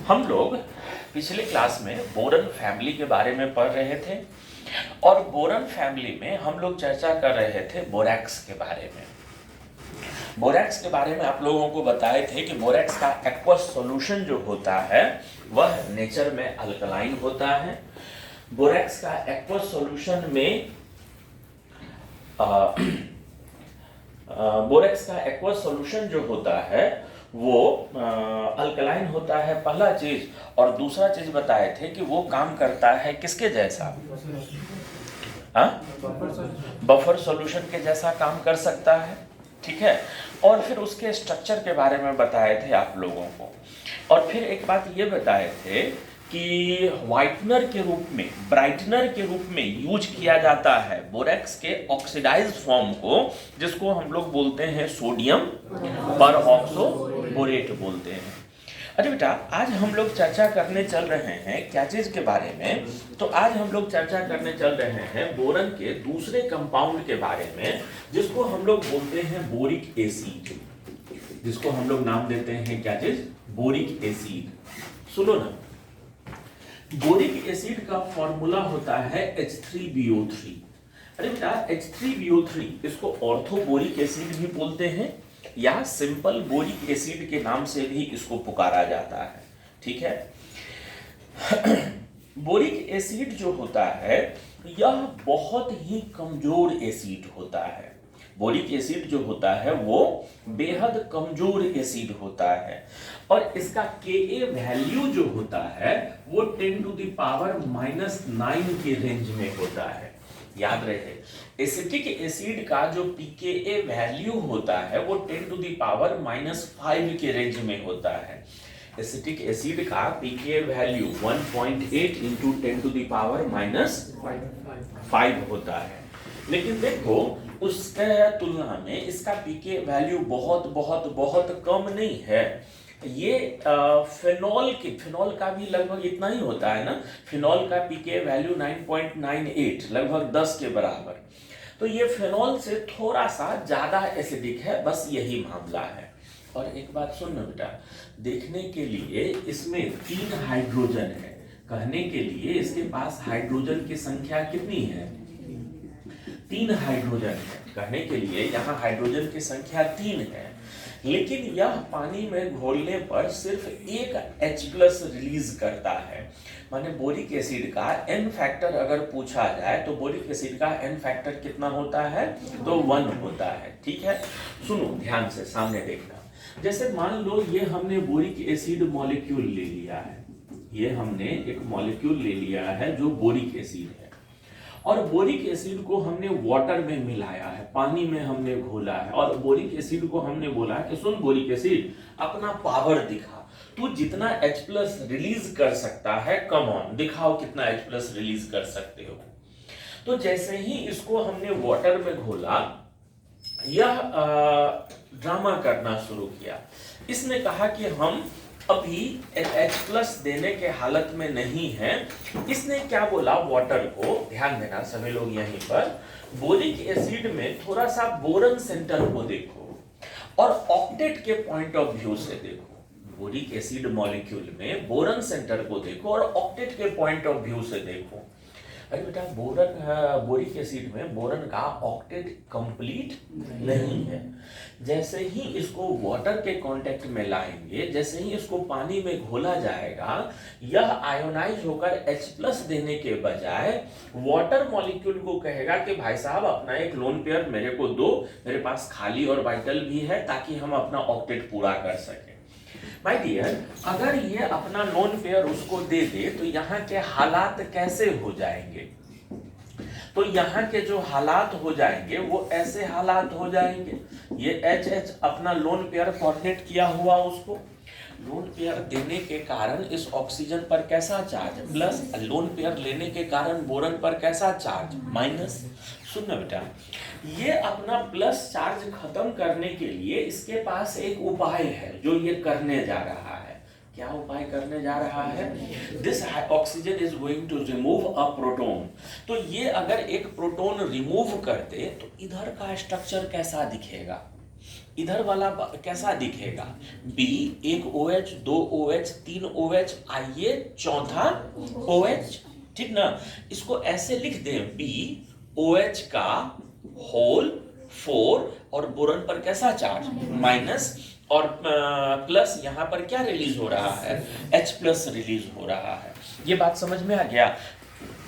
हम लोग पिछले क्लास में बोरन फैमिली के बारे में पढ़ रहे थे और बोरन फैमिली में हम लोग चर्चा कर रहे थे बोरैक्स के बारे में। बोरैक्स के बारे में आप लोगों को बताए थे कि बोरैक्स का एक्वस सॉल्यूशन जो होता है वह नेचर में अल्कलाइन होता है। बोरैक्स का एक्वस सॉल्यूशन में बोरैक्स का एक्वस सॉल्यूशन जो होता है वो अल्कलाइन होता है, पहला चीज। और दूसरा चीज बताए थे कि वो काम करता है किसके जैसा, बफर सॉल्यूशन के जैसा काम कर सकता है, ठीक है। और फिर उसके स्ट्रक्चर के बारे में बताए थे आप लोगों को। और फिर एक बात ये बताए थे कि व्हाइटनर के रूप में, ब्राइटनर के रूप में यूज किया जाता है बोरैक्स के ऑक्सीडाइज्ड फॉर्म को, जिसको हम लोग बोलते हैं सोडियम परऑक्सोबोरेट बोलते हैं। अरे बेटा, आज हम लोग चर्चा करने चल रहे हैं क्या चीज के बारे में? तो आज हम लोग चर्चा करने चल रहे हैं बोरन के दूसरे कंपाउंड के बारे में, जिसको हम लोग बोलते हैं बोरिक एसिड, जिसको हम लोग नाम देते हैं क्या चीज, बोरिक एसिड। सुनो ना, बोरिक एसिड का फॉर्मूला होता है H3BO3। अरे बेटा, H3BO3 इसको ऑर्थोबोरिक एसिड भी बोलते हैं या सिंपल बोरिक एसिड के नाम से भी इसको पुकारा जाता है, ठीक है। बोरिक एसिड जो होता है यह बहुत ही कमजोर एसिड होता है। बोरिक एसिड जो होता है वो बेहद कमजोर एसिड होता है और इसका Ka वैल्यू जो होता है वो 10⁻⁹ के रेंज में होता है। याद रहे, एसिटिक एसिड का जो pKa वैल्यू होता है वो 10⁻⁵ के रेंज में होता है। एसिटिक एसिड का pKa वैल्यू 1.8 × 10⁻⁵ होता है। लेकिन देखो, उसके तुलना में इसका पीके वैल्यू बहुत बहुत बहुत कम नहीं है। ये फिनॉल का भी लगभग इतना ही होता है ना। फिनॉल का पीके वैल्यू 9.98, लगभग 10 के बराबर। तो ये फिनॉल से थोड़ा सा ज्यादा एसिडिक है, बस यही मामला है। और एक बात सुन ना बेटा, देखने के लिए इसमें 3 हाइड्रोजन है, कहने के लिए इसके पास हाइड्रोजन की संख्या कितनी है, 3 हाइड्रोजन है। कहने के लिए यहाँ हाइड्रोजन की संख्या 3 है, लेकिन यह पानी में घोलने पर सिर्फ एक H+ रिलीज करता है। माने बोरिक एसिड का N फैक्टर अगर पूछा जाए तो बोरिक एसिड का N फैक्टर कितना होता है, तो 1 होता है, ठीक है। सुनो ध्यान से, सामने देखना। जैसे मान लो ये हमने बोरिक एसिड मॉलिक्यूल ले लिया है, ये हमने एक मॉलिक्यूल ले लिया है जो बोरिक एसिड है, और बोरिक एसिड को हमने वाटर में मिलाया है, पानी में हमने घोला है, और बोरिक एसिड को हमने बोला कि सुन बोरिक एसिड, अपना पावर दिखा, तू जितना H+ रिलीज कर सकता है, कम ऑन दिखाओ कितना H+ रिलीज कर सकते हो। तो जैसे ही इसको हमने वाटर में घोला, यह ड्रामा करना शुरू किया। इसने कहा कि हम अभी H+ देने के हालत में नहीं है। इसने क्या बोला वाटर को, ध्यान देना सभी लोग यहीं पर, बोरिक एसिड में थोड़ा सा बोरन सेंटर को देखो और ऑक्टेट के पॉइंट ऑफ व्यू से देखो। बोरिक एसिड मॉलिक्यूल में बोरन सेंटर को देखो और ऑक्टेट के पॉइंट ऑफ व्यू से देखो। अरे बेटा, बोरिक एसिड में बोरन का ऑक्टेट कंप्लीट नहीं है। जैसे ही इसको वाटर के कांटेक्ट में लाएंगे, जैसे ही इसको पानी में घोला जाएगा, यह आयोनाइज होकर H+ देने के बजाय वाटर मॉलिक्यूल को कहेगा कि भाई साहब अपना एक लोन पेयर मेरे को दो, मेरे पास खाली और वाइटल भी है, ताकि हम अपना ऑक्टेट पूरा कर सकें। माय डियर, अगर ये अपना लोन पेयर उसको दे दे तो यहाँ के हालात कैसे हो जाएंगे? तो यहाँ के जो हालात हो जाएंगे वो ऐसे हालात हो जाएंगे, ये H अपना लोन पेयर फॉर्मेट किया हुआ, उसको लोन पेयर देने के कारण इस ऑक्सीजन पर कैसा चार्ज, प्लस, लोन पेयर लेने के कारण बोरन पर कैसा चार्ज, माइनस। सुनना बेटा, ये अपना प्लस चार्ज खत्म करने के लिए इसके पास एक उपाय है जो ये करने जा रहा है। क्या उपाय करने जा रहा है? This oxygen is going to remove a proton. तो ये अगर एक प्रोटोन रिमूव कर दे तो इधर का स्ट्रक्चर कैसा दिखेगा? इधर वाला कैसा दिखेगा, B एक OH, दो OH, तीन OH, आइए चौथा OH, ठीक ना। इसको ऐसे लिख दें, B OH का होल 4 और बोरन पर कैसा चार्ज माइनस, और प्लस यहाँ पर क्या रिलीज हो रहा है, H प्लस रिलीज हो रहा है। ये बात समझ में आ गया।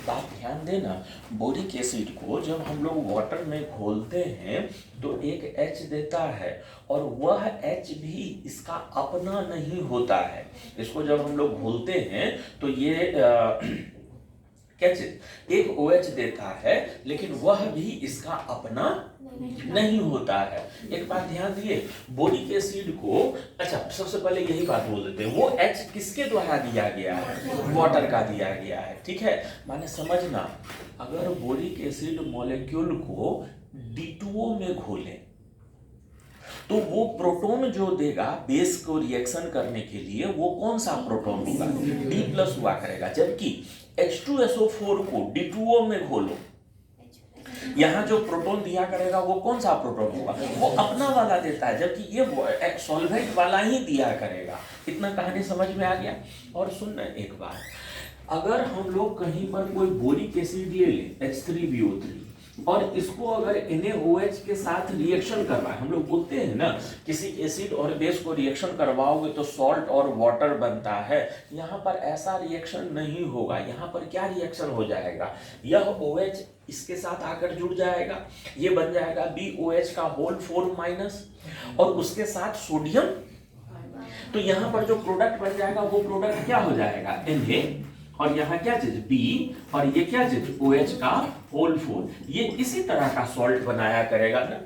बात ध्यान देना, बोरिक एसिड को जब हम लोग वाटर में घोलते हैं तो एक H देता है, और वह H भी इसका अपना नहीं होता है। इसको जब हम लोग घोलते हैं तो ये क्या चीज, एक OH देता है, लेकिन वह भी इसका अपना नहीं होता है। एक बात ध्यान दिए, बोरिक एसिड को, अच्छा सबसे पहले यही बात बोल देते हैं, वो H किसके द्वारा दिया गया है, वाटर का दिया गया है, ठीक है। माने समझना, अगर बोरिक एसिड मॉलिक्यूल को D2O में घोलें तो वो प्रोटॉन जो देगा बेस को रिएक्शन करने के लिए, वो कौन सा प्रोटॉन होगा, D प्लस हुआ करेगा। जबकि H2SO4 को D2O में घोलो, यहाँ जो प्रोटॉन दिया करेगा वो कौन सा प्रोटॉन होगा, वो अपना वाला देता है, जबकि ये सॉल्वेंट वाला ही दिया करेगा। इतना कहानी समझ में आ गया। और सुनना एक बात, अगर हम लोग कहीं पर कोई बोरिक एसिड ले लें H3BO3 और इसको अगर NaOH के साथ रिएक्शन करवाएं, हम लोग बोलते हैं ना किसी एसिड और बेस को रिएक्शन करवाओगे तो सॉल्ट और वाटर बनता है, यहाँ पर ऐसा रिएक्शन नहीं होगा। यहाँ पर क्या रिएक्शन हो जाएगा, यह OH इसके साथ आकर जुड़ जाएगा, ये बन जाएगा BOH का होल 4 माइनस, और उसके साथ सोडियम, तो यहाँ पर जो प्रोडक्ट बन जाएगा वो प्रोडक्ट क्या हो जाएगा, Na, और यहाँ क्या चीज B, और ये क्या चीज OH का होल 4। ये इसी तरह का सॉल्ट बनाया करेगा ना।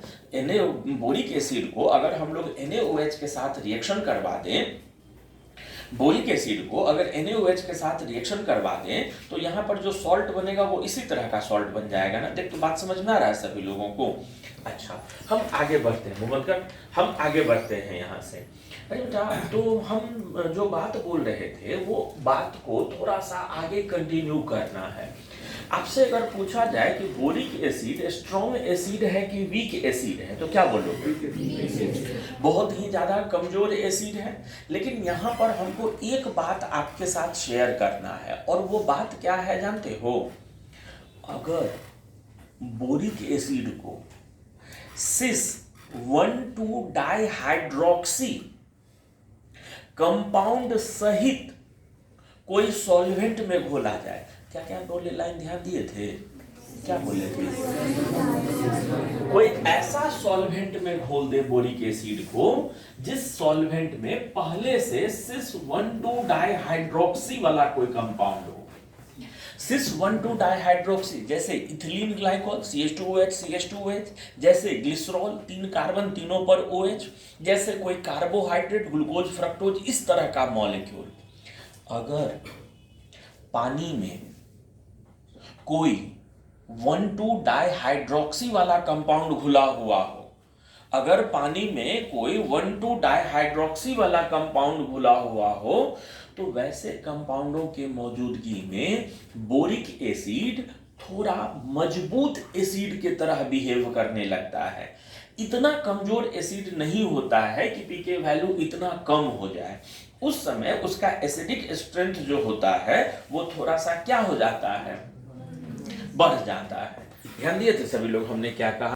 बोरिक एसिड को अगर हम लोग NaOH के साथ रिएक्शन करवा दें, बोरिक एसिड को अगर NaOH के साथ रिएक्शन करवा दें तो यहाँ पर जो सॉल्ट बनेगा वो इसी तरह का सॉल्ट बन जाएगा ना। देख तो बात समझ में आ रहा है सभी लोगों को। अच्छा, हम आगे बढ़ते हैं, मुमक्कर हम आगे बढ़ते हैं यहाँ से। अरे बेटा, तो हम जो बात बोल रहे थे वो बात को थोड़ा सा आगे कंटिन्यू करना है। आपसे अगर पूछा जाए कि बोरिक एसिड स्ट्रॉन्ग एसिड है कि वीक एसिड है, तो क्या बोलोगे? बहुत ही ज्यादा कमजोर एसिड है। लेकिन यहाँ पर हमको एक बात आपके साथ शेयर करना है, और वो बात क्या है जानते हो? अगर बोरिक एसिड को सिस 1,2 डाइहाइड्रोक्सी कंपाउंड सहित कोई सॉल्वेंट में घोला जाए, क्या क्या बोले, लाइन ध्यान दिए थे, क्या बोले थे? कोई ऐसा सॉल्वेंट में घोल दे बोरिक एसिड को जिस सॉल्वेंट में पहले से सिस 1,2 डाइहाइड्रोक्सी वाला कोई कंपाउंड हो। सिस 1,2 डाइहाइड्रोक्सी जैसे इथिलीन ग्लाइकोल CH2OH CH2OH, जैसे ग्लिसरॉल 3 कार्बन तीनों पर OH, जैसे कोई कार्बोहाइड्रेट ग्लूकोज फ्रक्टोज, इस तरह का मॉलिक्यूल। अगर पानी में कोई 1,2 डाइहाइड्रोक्सी वाला कंपाउंड घुला हुआ हो, अगर पानी में कोई 1,2 डाइहाइड्रोक्सी वाला कंपाउंड घुला हुआ हो, तो वैसे कंपाउंडों के मौजूदगी में बोरिक एसिड थोड़ा मजबूत एसिड की तरह बिहेव करने लगता है। इतना कमजोर एसिड नहीं होता है कि पीके वैल्यू इतना कम हो जाए। उस समय उसका एसिडिक स्ट्रेंथ जो होता है वो थोड़ा सा क्या हो जाता है, बढ़ जाता है। ध्यान दिए थे सभी लोग हमने क्या कहा?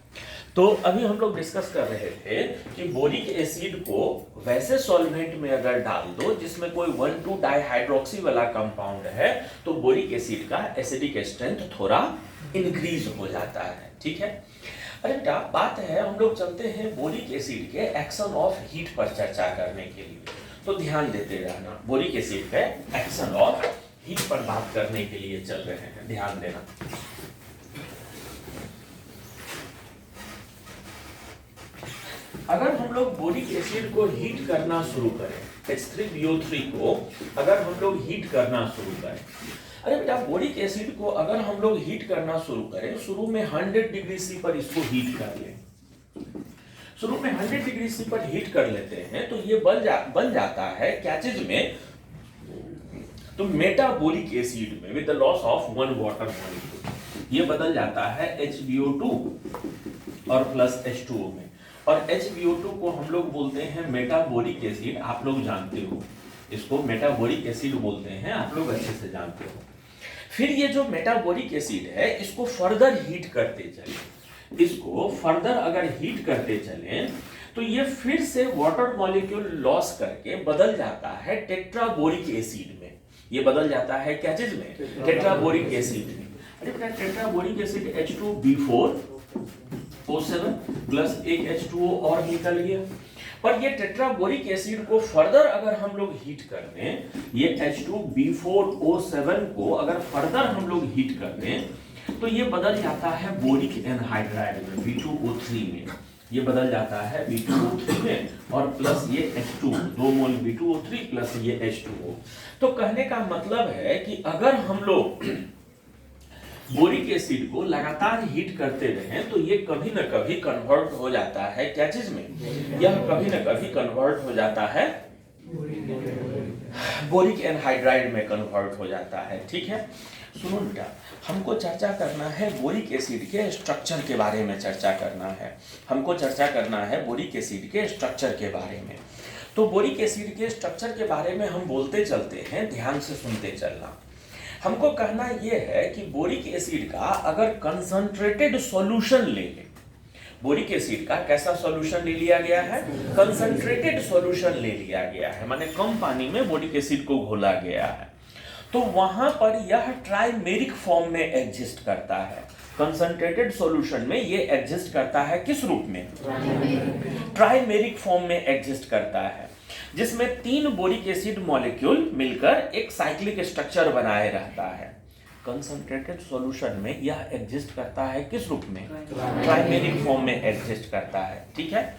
तो अभी हम लोग डिस्कस कर रहे थे कि बोरिक एसिड को वैसे सॉल्वेंट में अगर डाल दो जिसमें कोई 1,2 डाइहाइड्रोक्सी वाला कंपाउंड है, तो बोरिक एसिड का एसिडिक स्ट्रेंथ थोड़ा इंक्रीज हो जाता है, ठीक है। अरे बेटा, बात है, हम लोग चलते हैं बोरिक एसिड के एक्शन ऑफ हीट पर चर्चा करने के लिए। तो ध्यान देते रहना, बोरिक एसिड पे एक्शन ऑफ हीट पर बात करने के लिए चल रहे हैं, ध्यान देना। अगर हम लोग बोरिक एसिड को हीट करना शुरू करें, H3BO3 को अगर हम लोग हीट करना शुरू करें, अरे बेटा बोरिक एसिड को अगर हम लोग हीट करना शुरू करें, शुरू में 100 डिग्री सी पर इसको हीट कर लें, शुरू में 100 डिग्री सी पर हीट कर लेते हैं, तो ये बन जाता है क्या चीज में, तो मेटाबोलिक एसिड में with the loss of 1 water molecule ये बदल जाता है HBO2 और प्लस H2O में। और HbO2 को हम लोग बोलते हैं मेटाबोरिक एसिड, आप लोग जानते हो इसको मेटाबोरिक एसिड बोलते हैं, आप लोग अच्छे से जानते हो। फिर ये जो मेटाबोरिक एसिड है इसको फर्दर हीट करते चले, इसको फर्दर अगर हीट करते चले तो ये फिर से वाटर मॉलिक्यूल लॉस करके बदल जाता है टेट्राबोरिक एसिड में। ये बदल जाता है क्या चीज में? टेट्राबोरिक एसिड में। अरे बेटा टेट्राबोरिक एसिड H2B4O7 प्लस एक H2O और निकल गया। पर ये टेट्राबोरिक एसिड को फर्दर अगर हम लोग हीट कर दें, ये H2B4O7 को अगर फर्दर हम लोग हीट कर दें तो ये बदल जाता है बोरिक एनहाइड्राइड में B2O3 में। ये बदल जाता है B2O3 में और प्लस ये H2 2 मोल B2O3 प्लस ये H2O। तो कहने का मतलब है कि अगर हम लोग बोरिक एसिड को लगातार हीट करते रहें तो ये कभी न कभी कन्वर्ट हो जाता है क्या चीज में? यह कभी न कभी कन्वर्ट हो जाता है बोरिक एनहाइड्राइड में कन्वर्ट हो जाता है। ठीक है, सुनो बेटा, हमको चर्चा करना है बोरिक एसिड के स्ट्रक्चर के बारे में चर्चा करना है। हमको चर्चा करना है बोरिक एसिड के स्ट्रक्चर के बारे में। तो बोरिक एसिड के स्ट्रक्चर के बारे में हम बोलते चलते हैं, ध्यान से सुनते चलना। हमको कहना यह है कि बोरिक एसिड का अगर कंसंट्रेटेड सॉल्यूशन ले ले, बोरिक एसिड का कैसा सॉल्यूशन ले लिया गया है? कंसंट्रेटेड सॉल्यूशन ले लिया गया है, माने कम पानी में बोरिक एसिड को घोला गया है, तो वहां पर यह ट्राइमेरिक फॉर्म में एग्जिस्ट करता है। कंसंट्रेटेड सॉल्यूशन में ये एग्जिस्ट करता है किस रूप में? ट्राइमेरिक फॉर्म में एग्जिस्ट करता है, जिसमें 3 बोरिक एसिड मॉलिक्यूल मिलकर एक साइक्लिक स्ट्रक्चर बनाए रहता है। कंसंट्रेटेड सॉल्यूशन में यह एग्जिस्ट करता है किस रूप में? ट्राइमेरिक फॉर्म में एग्जिस्ट करता है। ठीक है,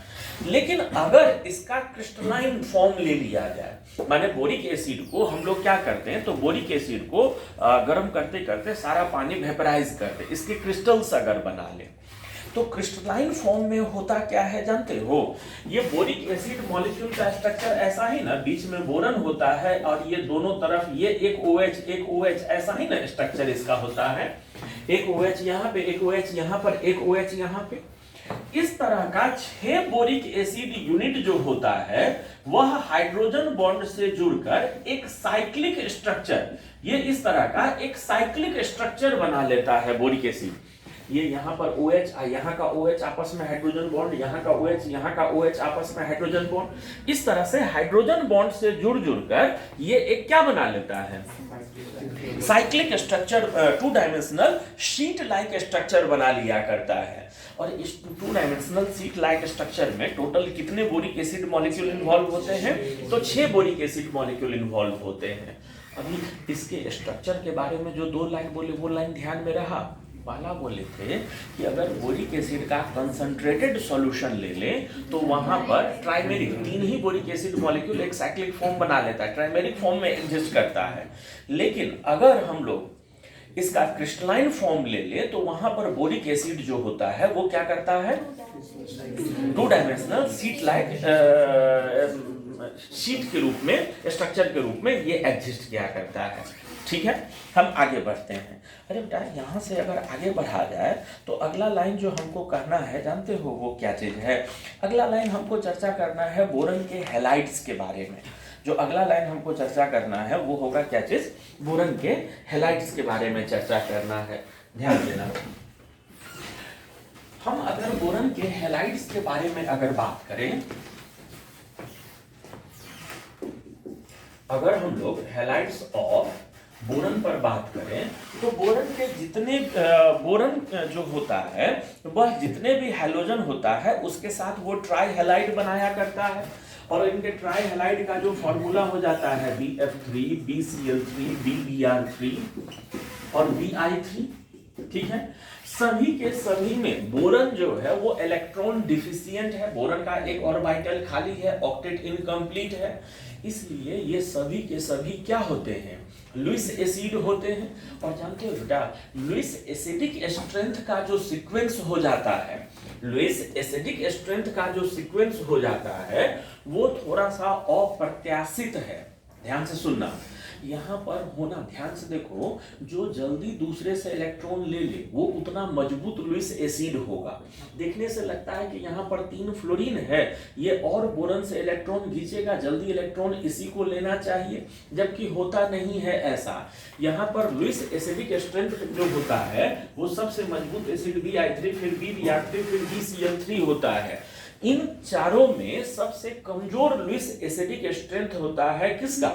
लेकिन अगर इसका क्रिस्टलाइन फॉर्म ले लिया जाए, माने बोरिक एसिड को हम लोग क्या करते हैं, तो बोरिक एसिड को गर्म करते करते सारा पानी वेपराइज करते, इसके क्रिस्टल्स अगर बना ले, तो क्रिस्टलाइन फॉर्म में होता क्या है जानते हो? ये बोरिक एसिड मॉलिक्यूल का स्ट्रक्चर ऐसा ही ना, बीच में बोरन होता है और ये दोनों तरफ ये एक OH ऐसा ही ना स्ट्रक्चर इसका होता है। एक OH यहाँ पे, एक OH यहाँ पर, एक OH यहाँ पे। इस तरह का 6 बोरिक एसिड यूनिट जो होता है वह हाइड्रोजन बॉन्ड से जुड़कर एक साइक्लिक स्ट्रक्चर, ये इस तरह का एक साइक्लिक स्ट्रक्चर बना लेता है बोरिक एसिड। ये यहाँ पर OH, यहाँ का OH आपस में हाइड्रोजन बॉन्ड, यहाँ का OH, यहाँ का OH आपस में हाइड्रोजन बॉन्ड, इस तरह से हाइड्रोजन बॉन्ड से जुड़ ये एक क्या बना लेता है? Cyclic structure, 2 dimensional sheet like structure बना लिया करता है। और इस 2 डायमेंशनल शीट लाइक स्ट्रक्चर में टोटल कितने बोरिक एसिड मॉलिक्यूल इन्वॉल्व होते हैं? तो 6 बोरिक एसिड मॉलिक्यूल इन्वॉल्व होते हैं। अभी इसके स्ट्रक्चर के बारे में जो 2 लाइन बोले वो लाइन ध्यान में रहा। पहला बोले थे कि अगर बोरिक एसिड का कंसंट्रेटेड सॉल्यूशन ले ले तो वहां पर ट्राइमेरिक, 3 ही बोरिक एसिड मॉलिक्यूल एक साइक्लिक फॉर्म बना लेता है, ट्राइमेरिक फॉर्म में एग्जिस्ट करता है। लेकिन अगर हम लोग इसका क्रिस्टलाइन फॉर्म ले ले तो वहां पर बोरिक एसिड जो होता है वो क्या करता है? 2 डायमेंशनल शीट लाइक शीट के रूप में, स्ट्रक्चर के रूप में ये एग्जिस्ट किया करता है। ठीक है, हम आगे बढ़ते हैं। अरे बेटा, यहाँ से अगर आगे बढ़ा जाए तो अगला लाइन जो हमको करना है जानते हो वो क्या चीज़ है? अगला लाइन हमको चर्चा करना है बोरन के हैलाइड्स के बारे में। जो अगला लाइन हमको चर्चा करना है वो होगा क्या चीज़? बोरन के हैलाइड्स के बारे में चर्चा करना है। ध्यान देना, हम अगर बोरन के हैलाइड्स के बारे में अगर बात करें, अगर हम लोग हैलाइड्स ऑफ बोरन पर बात करें तो बोरन के जितने बोरन जो होता है वह जितने भी हैलोजन होता है उसके साथ वो ट्राई हैलाइड बनाया करता है। और इनके ट्राई हैलाइड का जो फॉर्मूला हो जाता है BF3, BCl3, BBr3 और BI3। ठीक है, सभी के सभी में बोरन जो है वो इलेक्ट्रॉन डिफिशिएंट है, बोरन का एक ऑर्बिटल खाली है, ऑक्टेट इनकम्प्लीट है, इसलिए ये सभी के सभी क्या होते हैं? लुईस एसिड होते हैं। और जानते हो बेटा, लुईस एसिडिक स्ट्रेंथ का जो सीक्वेंस हो जाता है, लुईस एसिडिक स्ट्रेंथ का जो सीक्वेंस हो जाता है वो थोड़ा सा अप्रत्याशित है। ध्यान से सुनना, यहाँ पर होना, ध्यान से देखो, जो जल्दी दूसरे से इलेक्ट्रॉन ले ले वो उतना मजबूत लुईस एसिड होगा। देखने से लगता है कि यहाँ पर 3 फ्लोरीन है, ये और बोरन से इलेक्ट्रॉन खींचेगा, जल्दी इलेक्ट्रॉन इसी को लेना चाहिए, जबकि होता नहीं है ऐसा। यहाँ पर लुईस एसिडिक स्ट्रेंथ जो होता है वो सबसे मजबूत एसिड Bi3, फिर BBr3, फिर BCl3 होता है। इन चारों में सबसे कमजोर लुईस एसिडिक स्ट्रेंथ होता है किसका?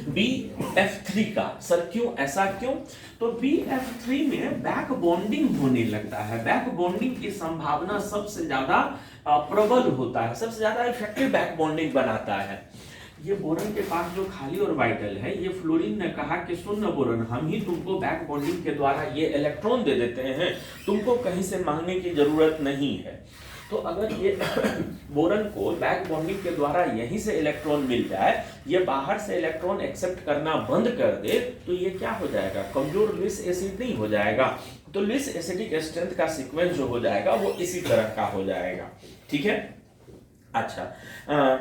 BF3 का। सर क्यों, ऐसा क्यों? तो BF3 में बैक बॉन्डिंग होने लगता है, बैक बॉन्डिंग की संभावना सबसे ज्यादा प्रबल होता है, सबसे ज्यादा इफेक्टिव बैक बॉन्डिंग बनाता है। ये बोरन के पास जो खाली ऑर्बिटल है, ये फ्लोरीन ने कहा कि सुन बोरन, हम ही तुमको बैक बॉन्डिंग के द्वारा ये इलेक्ट्रॉन दे देते हैं, तुमको कहीं से मांगने की जरूरत नहीं है। तो अगर ये बोरन को बैक बॉन्डिंग के द्वारा यहीं से इलेक्ट्रॉन मिल जाए, ये बाहर से इलेक्ट्रॉन एक्सेप्ट करना बंद कर दे, तो ये क्या हो जाएगा? कमजोर लुईस एसिड नहीं हो जाएगा। तो लुईस एसिडिक स्ट्रेंथ का सीक्वेंस जो हो जाएगा वो इसी तरह का हो जाएगा। ठीक है, अच्छा,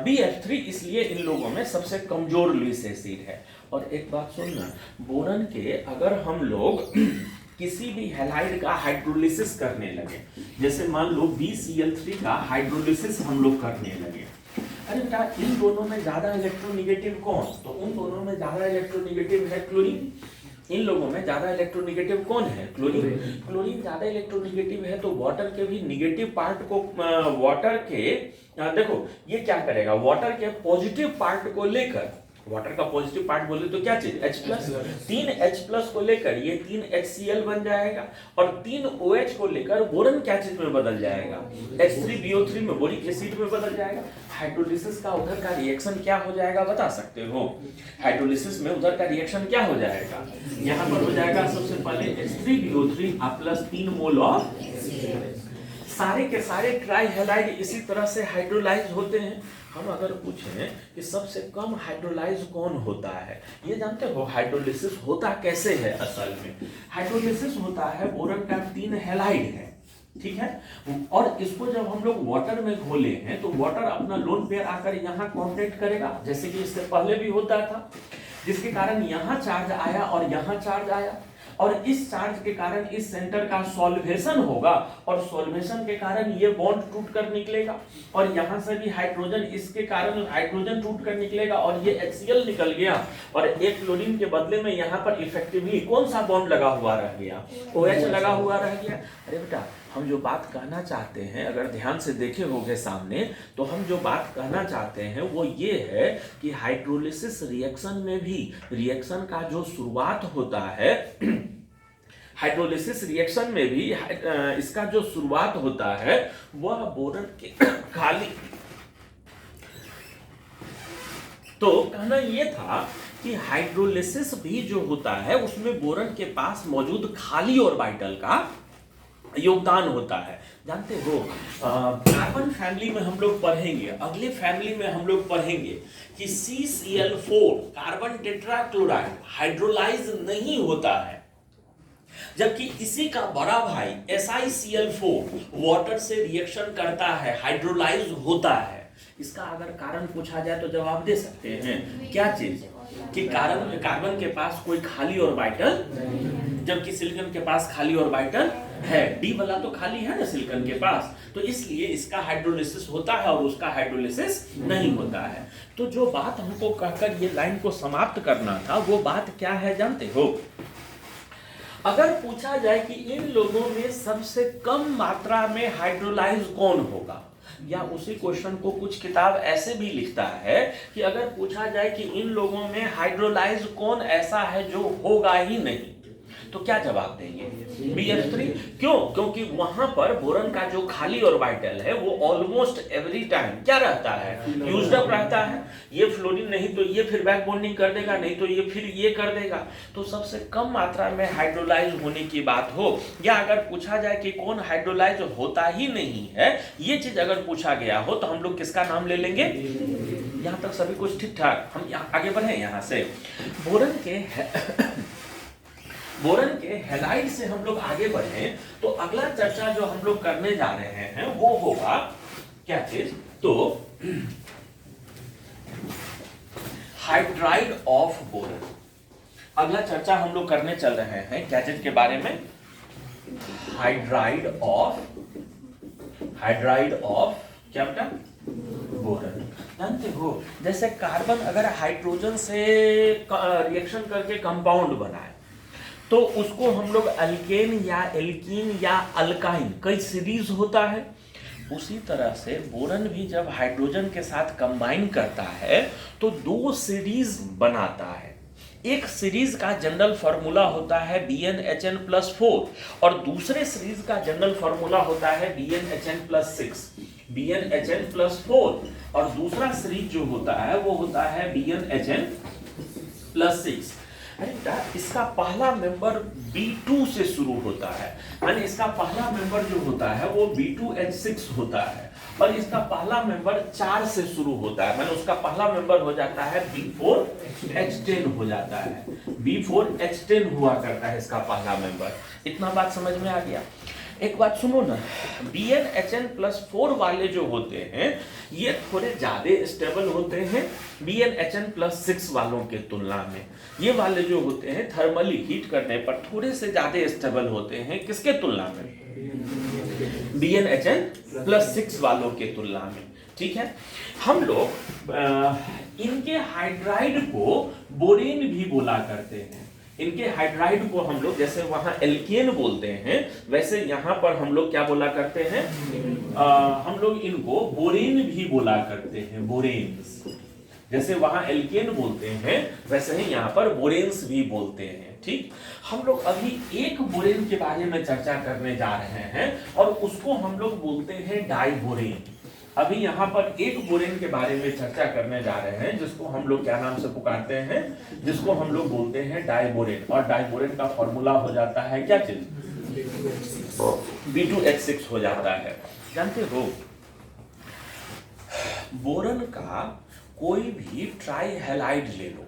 BF3 इसलिए इन लोगों में सबसे कमजोर लुईस एसिड है। और एक बात सुनना, बोरन के अगर हम लोग किसी भी हैलाइड का हाइड्रोलिसिस करने लगे, जैसे मान लो BCl3 का हाइड्रोलिसिस हम लोग करने लगे, अरे बेटा इन दोनों में ज्यादा इलेक्ट्रोनेगेटिव कौन? तो उन दोनों में ज्यादा इलेक्ट्रोनेगेटिव है क्लोरीन। इन लोगों में ज्यादा इलेक्ट्रोनेगेटिव कौन है? क्लोरीन। क्लोरीन ज्यादा इलेक्ट्रोनेगेटिव है, तो वाटर के भी निगेटिव पार्ट को, वाटर के देखो ये क्या करेगा, वाटर के पॉजिटिव पार्ट को लेकर, वाटर का पॉजिटिव पार्ट बोले तो क्या चीज? H+, 3 H+ को लेकर ये 3 HCl बन जाएगा, और 3 OH को लेकर बोरन क्या चीज में बदल जाएगा? H3BO3 में, बोरिक एसिड में बदल जाएगा। हाइड्रोलिसिस का उधर का रिएक्शन क्या हो जाएगा बता सकते हो? हाइड्रोलिसिस में उधर का रिएक्शन क्या हो जाएगा? यहाँ पर हो जाएगा सबसे पहले H3BO3 प्लस 3 मोल ऑफ, सारे के सारे ट्राई हैलाइड इसी तरह से हाइड्रोलाइज होते हैं। हम अगर पूछें कि सबसे कम हाइड्रोलाइज कौन होता है, ये जानते हो हाइड्रोलिसिस होता कैसे है? असल में हाइड्रोलिसिस होता है, बोरन का 3 हैलाइड है, ठीक है, और इसको जब हम लोग वाटर में घोले हैं तो वाटर अपना लोन पेयर आकर यहाँ कांटेक्ट करेगा, जैसे कि इससे पहले भी होता था, जिसके कारण यहाँ चार्ज आया और यहाँ चार्ज आया, और इस चार्ज के कारण इस सेंटर का सॉल्वेशन होगा, और सॉल्वेशन के कारण ये बॉन्ड टूट कर निकलेगा, और यहाँ से भी हाइड्रोजन, इसके कारण हाइड्रोजन टूट कर निकलेगा और ये HCl निकल गया, और एक क्लोरीन के बदले में यहाँ पर इफेक्टिवली कौन सा बॉन्ड लगा हुआ रह गया? OH लगा हुआ रह गया। अरे बेटा हम जो बात कहना चाहते हैं, अगर ध्यान से देखे होंगे सामने, तो हम जो बात कहना चाहते हैं वो ये है कि हाइड्रोलिसिस रिएक्शन में भी रिएक्शन का जो शुरुआत होता है, हाइड्रोलिसिस रिएक्शन में भी इसका जो शुरुआत होता है वह बोरन के खाली, तो कहना ये था कि हाइड्रोलिसिस भी जो होता है उसमें बोरन के पास मौजूद खाली ऑर्बिटल का योगदान होता है। जानते हो कार्बन फैमिली में हम लोग पढ़ेंगे, अगले फैमिली में हम लोग पढ़ेंगे कि CCl4 कार्बन टेट्राक्लोराइड हाइड्रोलाइज नहीं होता है, जबकि इसी का बड़ा भाई SiCl4 वाटर से रिएक्शन करता है, हाइड्रोलाइज होता है। इसका अगर कारण पूछा जाए तो जवाब दे सकते हैं, क्या चीज? कि कार्बन के पास कोई खाली ऑर्बिटल, जबकि सिलिकॉन के पास खाली ऑर्बिटल है, D वाला तो खाली है ना सिलिकॉन के पास, तो इसलिए इसका हाइड्रोलिसिस होता है और उसका हाइड्रोलिसिस नहीं होता है। तो जो बात हमको कहकर ये लाइन को समाप्त करना था वो बात क्या है जानते हो? अगर पूछा जाए कि इन लोगों में सबसे कम मात्रा में हाइड्रोलाइज कौन होगा, या उसी क्वेश्चन को कुछ किताब ऐसे भी लिखता है कि अगर पूछा जाए कि इन लोगों में हाइड्रोलाइज कौन ऐसा है जो होगा ही नहीं, तो क्या जवाब देंगे? BF3। क्यों? क्योंकि वहां पर बोरन का जो खाली ऑर्बिटल है वो ऑलमोस्ट एवरी टाइम क्या रहता है? यूज्ड अप रहता है। ये फ्लोरीन नहीं तो ये फिर बैक बॉन्डिंग कर देगा, नहीं तो ये फिर ये कर देगा। तो सबसे कम मात्रा में हाइड्रोलाइज होने की बात हो, या अगर पूछा जाए कि कौन हाइड्रोलाइज होता ही नहीं है, ये चीज अगर पूछा गया हो तो हम लोग किसका नाम ले लेंगे? यहाँ तक सभी कुछ ठीक ठाक, हम आगे बढ़े यहाँ से। बोरन के हैलाइड से हम लोग आगे बढ़े तो अगला चर्चा जो हम लोग करने जा रहे हैं वो होगा क्या चीज? तो हाइड्राइड ऑफ बोरन। अगला चर्चा हम लोग करने चल रहे हैं गैजेट के बारे में, हाइड्राइड ऑफ क्या बेटा, बोरन। जानते हो जैसे कार्बन अगर हाइड्रोजन से रिएक्शन करके कंपाउंड बनाए तो उसको हम लोग अल्केन या एल्कीन या अल्काइन कई सीरीज होता है, उसी तरह से बोरन भी जब हाइड्रोजन के साथ कंबाइन करता है तो दो सीरीज बनाता है। एक सीरीज का जनरल फार्मूला होता है BnHn+4 और दूसरे सीरीज का जनरल फार्मूला होता है BnHn+6। BnHn+4 और दूसरा सीरीज जो होता है वो होता है BnHn+6। अरे बेटा इसका पहला मेंबर B2 से शुरू होता है, यानी इसका पहला मेंबर जो होता है वो B2H6 होता है और इसका पहला मेंबर 4 से शुरू होता है, मैंने उसका पहला मेंबर हो जाता है B4H10 हो जाता है, B4H10 हुआ करता है इसका पहला मेंबर। इतना बात समझ में आ गया। एक बात सुनो ना, BnHn+4 वाले जो होते हैं ये थोड़े ज्यादा स्टेबल होते हैं BnHn+6 वालों के तुलना में। ये वाले जो होते हैं थर्मली हीट करने पर थोड़े से ज्यादा स्टेबल होते हैं, किसके तुलना में, BnHn+6 वालों के तुलना में। ठीक है, हम लोग इनके हाइड्राइड को बोरेन भी बोला करते हैं। इनके हाइड्राइड को हम लोग जैसे वहां एल्केन बोलते हैं वैसे यहां पर हम लोग क्या बोला करते हैं, हम लोग इनको बोरेन भी बोला करते हैं, बोरेन्स। जैसे वहां एल्केन बोलते हैं वैसे ही यहाँ पर बोरेन्स भी बोलते हैं। ठीक, हम लोग अभी एक बोरेन के बारे में चर्चा करने जा रहे हैं और उसको हम लोग बोलते हैं डाइबोरेन। अभी यहाँ पर एक बोरेन के बारे में चर्चा करने जा रहे हैं जिसको हम लोग क्या नाम से पुकारते हैं, जिसको हम लोग बोलते हैं डाइबोरेन। और डाइबोरेन का फॉर्मूला हो जाता है क्या चीज, B2H6 हो जाता है। जानते हो बोरन का कोई भी ट्राईहैलाइड ले लो,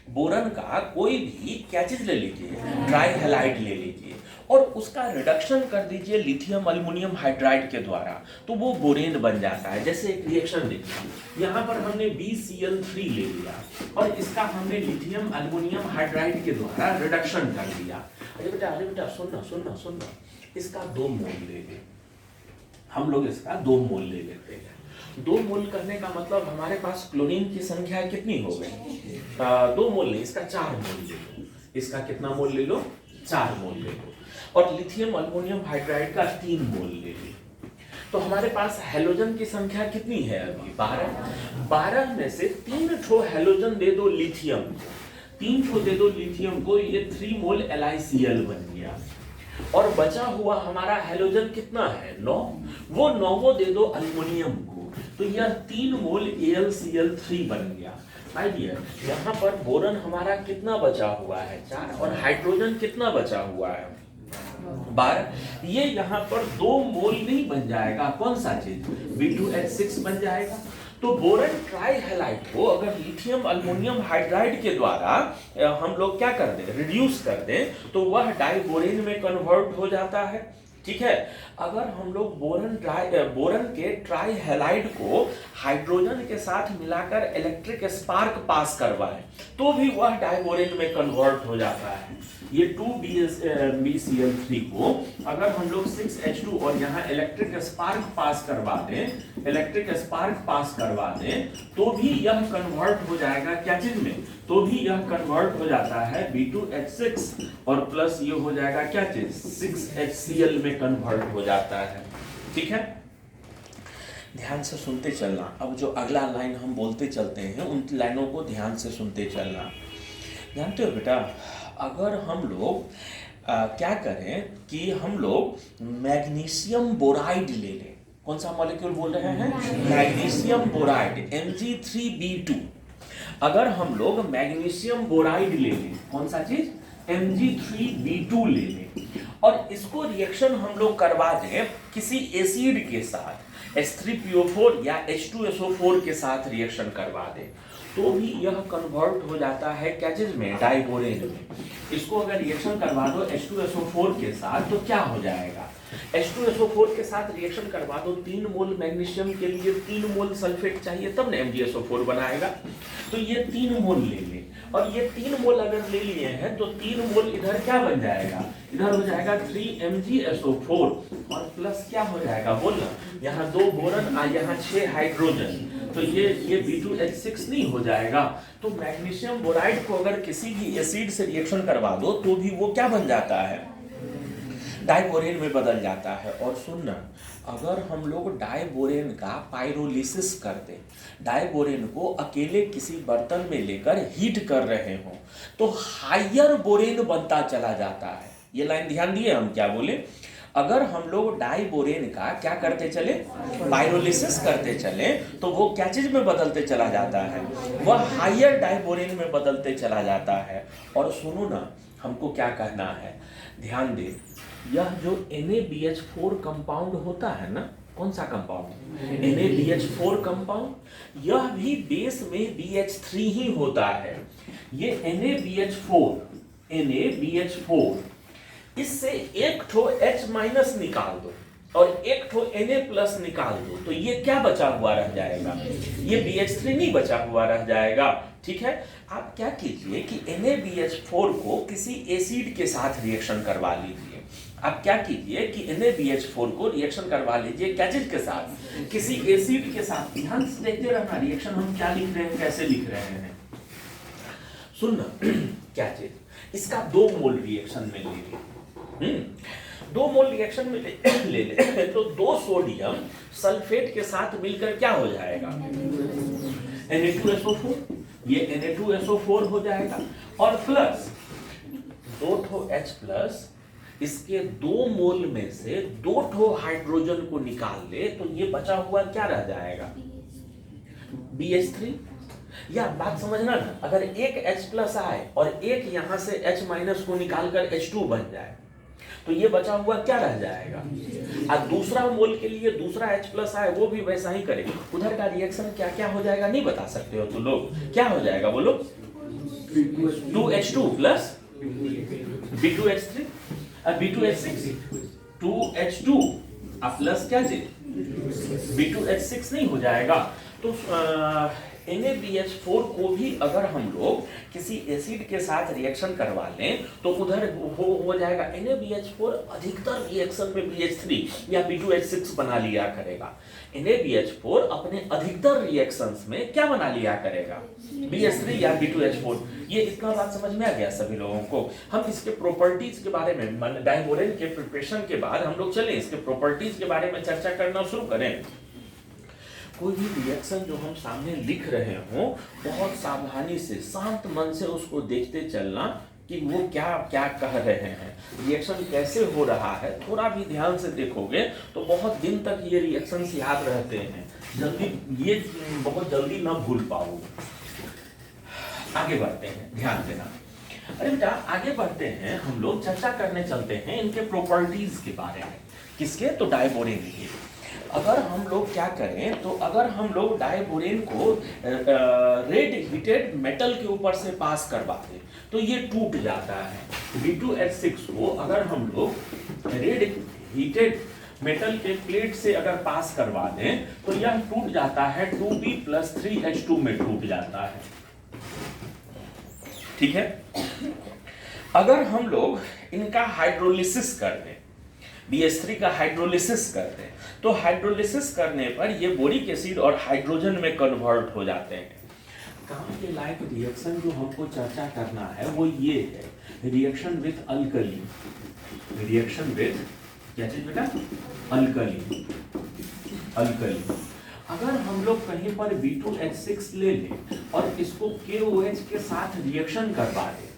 बोरन का कोई भी क्या चीज ले लीजिए, ट्राईहैलाइड ले लीजिए और उसका रिडक्शन कर दीजिए लिथियम अल्युमिनियम हाइड्राइड के द्वारा तो वो बोरेन बन जाता है। जैसे एक रिएक्शन देखिए, यहाँ पर हमने BCl3 ले लिया और इसका हमने लिथियम अल्युमिनियम हाइड्राइड के द्वारा रिडक्शन कर दिया। अरे बेटा सुनना, इसका 2 मोल ले ले, हम लोग इसका 2 मोल ले लेते हैं। 2 मोल करने का मतलब हमारे पास क्लोरीन की संख्या कितनी हो गई, 2 मोल नहीं, इसका 4 मोल ले लो। इसका कितना मोल ले लो, 4 मोल ले लो। और लिथियम अल्युमिनियम हाइड्राइड का 3 मोल ले लो। तो हमारे पास हैलोजन की संख्या कितनी है अभी, 12 में से 3 ठो हैलोजन दे दो लिथियम, 3 ठो दे दो लिथियम को, ये 3 मोल LiCl बन गया। और बचा हुआ हमारा हैलोजन कितना है, 9, वो 9 दे दो अल्युमिनियम को, तो यह 3 मोल AlCl3 बन गया। यहाँ पर बोरन हमारा कितना बचा हुआ है, 4, और हाइड्रोजन कितना बचा हुआ है, 12। ये यहाँ पर 2 मोल नहीं बन जाएगा, कौन सा चीज, B2H6 बन जाएगा। तो बोरन ट्राईहैलाइड को अगर लिथियम अल्युमिनियम हाइड्राइड के द्वारा हम लोग क्या कर दें, रिड्यूस कर दें तो वह डाइबोरेन में कन्वर्ट हो जाता है। ठीक है, अगर हम लोग बोरन के ट्राईहैलाइड को हाइड्रोजन के साथ मिलाकर इलेक्ट्रिक स्पार्क पास करवाएं तो भी वह डाइबोरेन में कन्वर्ट हो जाता है। ये 2BCl3 को अगर हम लोग 6H2 और यहाँ इलेक्ट्रिक स्पार्क पास करवा दें तो भी यह कन्वर्ट हो जाएगा क्या चीज में, तो भी यह कन्वर्ट हो जाता है B2H6 और प्लस ये हो जाएगा क्या चीज, 6HCl में कन्वर्ट हो जाता है। ठीक है, ध्यान से सुनते चलना। अब जो अगला लाइन हम बोलते चलते हैं उन लाइनों को ध्यान से सुनते चलना। जानते हो बेटा, अगर हम लोग क्या करें कि हम लोग मैग्नीशियम बोराइड ले लें, कौन सा मॉलिक्यूल बोल रहे हैं, मैग्नीशियम बोराइड Mg3B2। अगर हम लोग मैग्नीशियम बोराइड ले लें, कौन सा चीज, Mg3B2 ले लें और इसको रिएक्शन हम लोग करवा दें किसी एसिड के साथ, H3PO4 या H2SO4 के साथ रिएक्शन करवा दें तो भी यह कन्वर्ट हो जाता है क्या चीज में, डाइबोरेन में। इसको अगर रिएक्शन करवा दो H2SO4 के साथ तो क्या हो जाएगा? H2SO4 के साथ रिएक्शन करवा दो, 3 मोल मैग्नीशियम के लिए 3 मोल सल्फेट चाहिए तब ना MgSO4 बनाएगा। तो ये 3 मोल ले ले, और ये 3 मोल अगर ले लिए हैं तो 3 मोल इधर क्या बन जाएगा? इधर हो जाएगा 3MgSO4 और प्लस क्या हो जाएगा बोलना, यहाँ 2 बोरन और यहाँ 6 हाइड्रोजन, तो ये B2H6 नहीं हो जाएगा। तो मैग्नीशियम बोराइड को अगर किसी भी एसिड से रिएक्शन करवा दो तो भी वो क्या बन जाता है? डाइबोरेन में बदल जाता है। और सुनना, अगर हम लोग डाइबोरेन का पाइरोलिसिस करते, डाइबोरेन को अकेले किसी बर्तन में लेकर हीट कर रहे हो तो हायर बोरेन बनता चला जाता है। ये लाइन ध्यान दिए हम क्या बोले? अगर हम लोग डाइबोरेन का क्या करते चले, पाइरोलिसिस करते चले, तो वो क्या चीज में बदलते चला जाता है? वह हायर डाइबोरेन में बदलते चला जाता है। और सुनो ना, हमको क्या कहना है, ध्यान दे, यह जो NaBH4 कंपाउंड होता है ना, कौन सा कंपाउंड? NaBH4 कंपाउंड, यह भी बेस में BH3 ही होता है। ये NaBH4 इससे एक ठो H माइनस निकाल दो और एक ठो Na+ निकाल दो, तो ये क्या बचा हुआ रह जाएगा? ये BH3 नहीं बचा हुआ रह जाएगा। ठीक है, आप क्या कीजिए कि NaBH4 को किसी एसिड के साथ रिएक्शन करवा लीजिए। आप क्या कीजिए कि NaBH4 को रिएक्शन करवा लीजिए, क्या चीज के साथ? किसी एसिड के साथ। ध्यान से देखते रहना रिएक्शन हम क्या लिख रहे हैं, कैसे लिख रहे हैं। सुनना, क्या चीज, इसका 2 मोल रिएक्शन में ले ले, 2 मोल रिएक्शन में ले ले तो 2 सोडियम सल्फेट के साथ मिलकर क्या हो जाएगा? Na2SO4, ये Na2SO4 हो जाएगा और प्लस 2 ठो H+, इसके 2 मोल में से 2 ठो हाइड्रोजन को निकाल ले तो ये बचा हुआ क्या रह जाएगा? BH3। या बात समझना ना, अगर एक H+ आए और एक यहां से H- को निकालकर H2 बन जाए तो ये बचा हुआ क्या रह जाएगा? और दूसरा मोल के लिए दूसरा H+ आए, वो भी वैसा ही करेगा। उधर का रिएक्शन क्या क्या हो जाएगा नहीं बता सकते हो तुम लोग? क्या हो जाएगा बोलो? 2H2 plus B2H3 B2H6, 2H2 plus क्या चीज? B2H6 नहीं हो जाएगा। तो NaBH4 को भी अगर हम लोग किसी एसिड के साथ रिएक्शन करवा लें तो उधर हो जाएगा NaBH4 अधिकतर रिएक्शन में BH3 या B2H6 बना लिया करेगा। NaBH4 अपने अधिकतर रिएक्शंस में क्या बना लिया करेगा? BH3 या B2H4। ये इतना बात समझ में आ गया सभी लोगों को? हम इसके प्रॉपर्टीज के बारे में, डाइबोरेन के प्रिपरेशन के बाद हम लोग चलें इसके प्रॉपर्टीज के बारे में चर्चा करना शुरू करें। कोई भी रिएक्शन जो हम सामने लिख रहे हो, बहुत सावधानी से, शांत मन से उसको देखते चलना कि वो क्या क्या कह रहे हैं, रिएक्शन कैसे हो रहा है। थोड़ा भी ध्यान से देखोगे तो बहुत दिन तक ये रिएक्शंस याद रहते हैं, जल्दी ये बहुत जल्दी ना भूल पाओगे। आगे बढ़ते हैं, ध्यान देना। अरे बेटा आगे बढ़ते हैं, हम लोग चर्चा करने चलते हैं इनके प्रॉपर्टीज के बारे में। किसके? तो डाइबोरेन के। अगर हम लोग क्या करें, तो अगर हम लोग डाइबोरेन को रेड हीटेड मेटल के ऊपर से पास करवा दें तो ये टूट जाता है। B2H6 को अगर हम लोग रेड हीटेड मेटल के प्लेट से अगर पास करवा दें तो यह टूट जाता है, 2B + 3H2 में टूट जाता है। ठीक है, अगर हम लोग इनका हाइड्रोलिसिस कर दें, BH3 का हाइड्रोलिसिस करते हैं तो हाइड्रोलिसिस करने पर ये बोरिक एसिड और हाइड्रोजन में कन्वर्ट हो जाते हैं। काम के लायक रिएक्शन जो हमको चर्चा करना है वो ये है, reaction with alkali. Reaction with क्या चीज बेटा? अल्कली। अल्कली अगर हम लोग कहीं पर B2H6 ले लें और इसको KOH के साथ रिएक्शन करवा दें,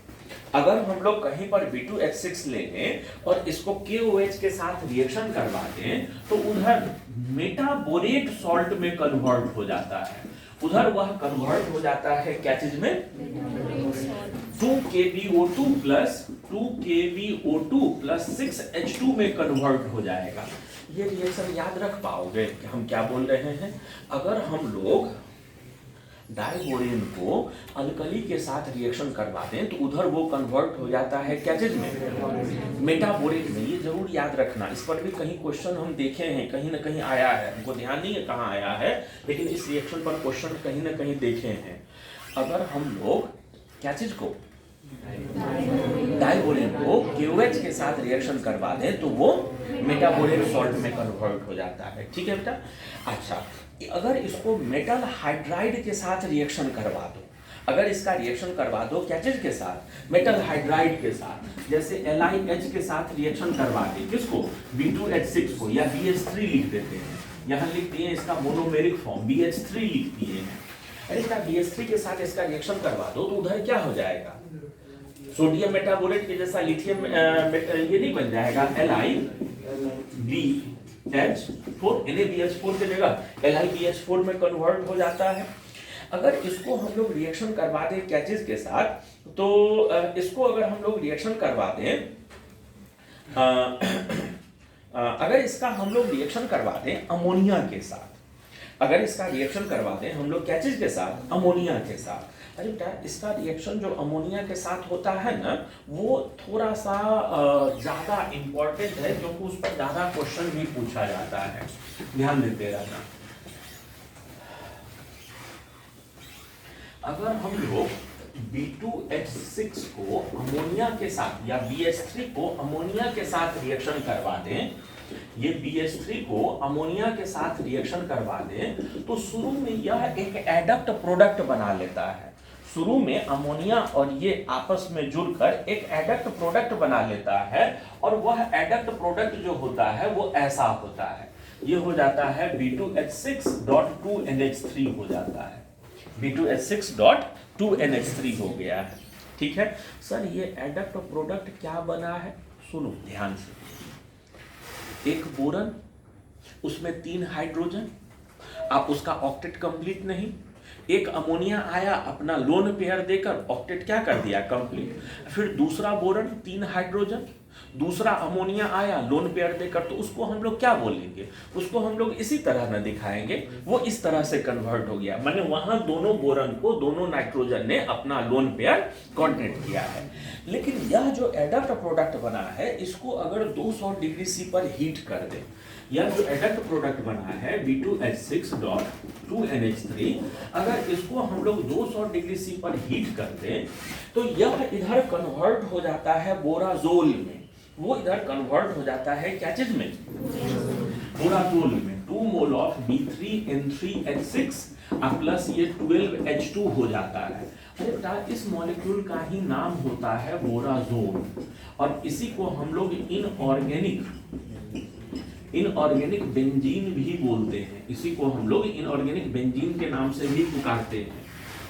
अगर हम लोग कहीं पर B2H6 ले लें और इसको KOH के साथ रिएक्शन करवा दें तो उधर मेटाबोरेट सॉल्ट में कन्वर्ट हो जाता है। उधर वह कन्वर्ट हो जाता है क्या चीज में? 2KbO2 + 6H2 में कन्वर्ट हो जाएगा। ये रिएक्शन याद रख पाओगे कि हम क्या बोल रहे हैं? अगर हम लोग डाइबोरेन को अल्कली के साथ रिएक्शन करवा दें तो उधर वो कन्वर्ट हो जाता है क्या चीज में, मेटाबोरेट में। ये जरूर याद रखना, इस पर भी कहीं क्वेश्चन हम देखे हैं, कहीं ना कहीं आया है, हमको ध्यान नहीं है कहाँ आया है, लेकिन इस रिएक्शन पर क्वेश्चन कहीं ना कहीं देखे हैं। अगर हम लोग क्या चीज को, डाइबोरेन को KOH के साथ रिएक्शन करवा दें तो वो मेटाबोरेट सॉल्ट में कन्वर्ट हो जाता है। ठीक है बेटा। अच्छा, अगर इसको मेटल हाइड्राइड के साथ रिएक्शन करवा दो, अगर इसका रिएक्शन करवा दो क्या चीज के साथ, मेटल हाइड्राइड के साथ, जैसे LiH के साथ रिएक्शन करवा दे किसको, B2H6 को, या BH3 लिख देते हैं, यहाँ लिख दिए इसका मोनोमेरिक फॉर्म BH3 लिख दिए हैं। अरे इसका BH3 के साथ इसका रिएक्शन करवा दो तो उधर क्या हो जाएगा, सोडियम मेटाबोलेट के जैसा लिथियम ये नहीं बन जाएगा, LiBH4 NaBH4 की जगह LiBH4 में कन्वर्ट हो जाता है। अगर इसको हम लोग रिएक्शन करवा दें क्या चीज के साथ, तो इसको अगर हम लोग रिएक्शन करवा दें, अगर इसका हम लोग रिएक्शन करवा दें अमोनिया के साथ, अगर इसका रिएक्शन करवा दें हम लोग क्या चीज के साथ, अमोनिया के साथ। अरे बेटा इसका रिएक्शन जो अमोनिया के साथ होता है ना, वो थोड़ा सा ज्यादा इंपॉर्टेंट है, क्योंकि उस पर ज्यादा क्वेश्चन भी पूछा जाता है, ध्यान देते रहना। अगर हम लोग B2H6 को अमोनिया के साथ या BH3 को अमोनिया के साथ रिएक्शन करवा दें, ये BH3 को अमोनिया के साथ रिएक्शन करवा दें तो शुरू में यह एक एडक्ट प्रोडक्ट बना लेता है। शुरू में अमोनिया और ये आपस में जुड़कर एक एडक्ट प्रोडक्ट बना लेता है, और वह एडक्ट प्रोडक्ट जो होता है वो ऐसा होता है, ये हो जाता है B2H6.2NH3 हो जाता है, B2H6.2NH3 हो गया है। ठीक है सर, ये एडक्ट प्रोडक्ट क्या बना है, सुनो ध्यान से। एक बोरन, उसमें 3 हाइड्रोजन, आप उसका ऑक्टेट कंप्लीट नहीं, एक अमोनिया आया अपना लोन पेयर देकर ऑक्टेट क्या कर दिया, कंप्लीट। फिर दूसरा बोरन 3 हाइड्रोजन, दूसरा अमोनिया आया लोन पेयर देकर, तो उसको हम लोग क्या बोलेंगे, उसको हम लोग इसी तरह न दिखाएंगे, वो इस तरह से कन्वर्ट हो गया, माने वहां दोनों बोरन को दोनों नाइट्रोजन ने अपना लोन पेयर कांटेक्ट किया है। लेकिन यह जो एडक्ट प्रोडक्ट बना है, इसको अगर 200 डिग्री सी पर हीट कर दे, यह जो एडक्ट प्रोडक्ट बना है B2H6.2NH3, अगर इसको हम लोग 200 डिग्री सी पर हीट कर दें तो यह इधर कन्वर्ट हो जाता है बोराजोल में, वो इधर कन्वर्ट हो जाता है क्या चीज में, बोराजोल में। 2 मोल ऑफ B3N3H6 प्लस ये 12H2 हो जाता है। अरे बेटा इस मॉलिक्यूल का ही नाम होता है बोराजोल, और इसी को हम लोग इनऑर्गेनिक बेंजीन भी बोलते हैं, इसी को हम लोग इनऑर्गेनिक बेंजीन के नाम से भी पुकारते हैं।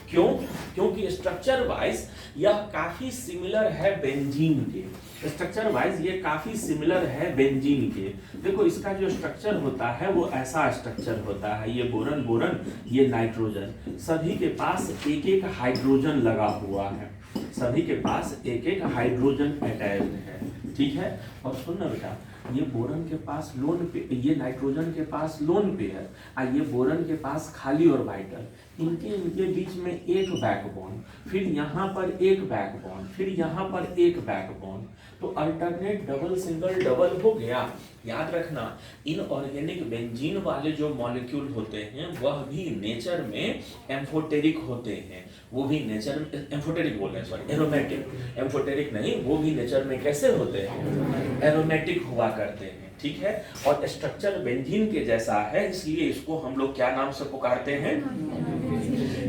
क्यों? क्योंकि स्ट्रक्चर वाइज यह काफी सिमिलर है बेंजीन के, स्ट्रक्चर वाइज ये काफी सिमिलर है बेंजीन के। देखो इसका जो स्ट्रक्चर होता है वो ऐसा स्ट्रक्चर होता है, ये बोरन बोरन ये नाइट्रोजन, सभी के पास एक एक हाइड्रोजन लगा हुआ है, सभी के पास एक एक हाइड्रोजन अटैच्ड है। ठीक है, और सुनना बेटा, ये बोरन के पास लोन पे, ये नाइट्रोजन के पास लोन पेयर, और ये बोरन के पास खाली और वाइटल, इनके बीच में एक बैकबोन, फिर यहाँ पर एक बैकबोन, फिर यहाँ पर एक बैकबोन, तो अल्टरनेट डबल सिंगल डबल हो गया। याद रखना इनऑर्गेनिक बेंजीन वाले जो मॉलिक्यूल होते हैं वह भी नेचर में एम्फोटेरिक होते हैं, वो भी नेचर में एम्फोटेरिक बोल रहे हैं, सॉरी एरोमेटिक, एम्फोटेरिक नहीं, वो भी नेचर में कैसे होते हैं, एरोमेटिक हुआ करते हैं। ठीक है, और स्ट्रक्चर बेंजीन के जैसा है, इसलिए इसको हम लोग क्या नाम से पुकारते हैं,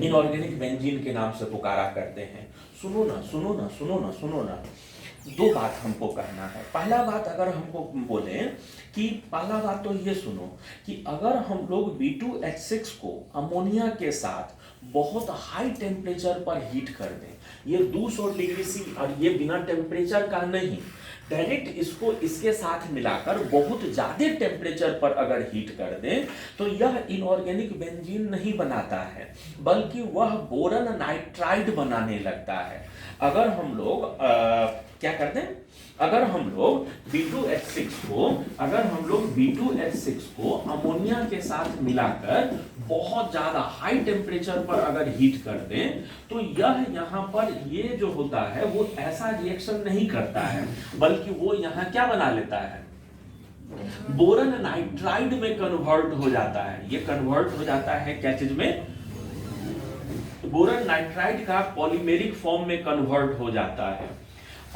इनऑर्गेनिक बेंजीन के नाम से पुकारा करते हैं। सुनो ना सुनो ना सुनो ना सुनो ना, 2 बात हमको कहना है। पहला बात अगर हमको बोले कि पहला बात तो ये सुनो कि अगर हम लोग B2H6 को अमोनिया के साथ बहुत हाई टेम्परेचर पर हीट कर दें, ये 200 डिग्री सी, और ये बिना टेम्परेचर का नहीं, डायरेक्ट इसको इसके साथ मिलाकर बहुत ज्यादा टेम्परेचर पर अगर हीट कर दें तो यह इनऑर्गेनिक बेंजीन नहीं बनाता है, बल्कि वह बोरन नाइट्राइड बनाने लगता है। अगर हम लोग क्या करते हैं, अगर हम लोग B2H6 को अमोनिया के साथ मिलाकर बहुत ज्यादा हाई टेम्परेचर पर अगर हीट कर दें तो यह यहाँ पर ये जो होता है वो ऐसा रिएक्शन नहीं करता है, बल्कि वो यहाँ क्या बना लेता है, बोरन नाइट्राइड में कन्वर्ट हो जाता है। ये कन्वर्ट हो जाता है क्या चीज में, बोरन नाइट्राइड का पॉलीमेरिक फॉर्म में कन्वर्ट हो जाता है,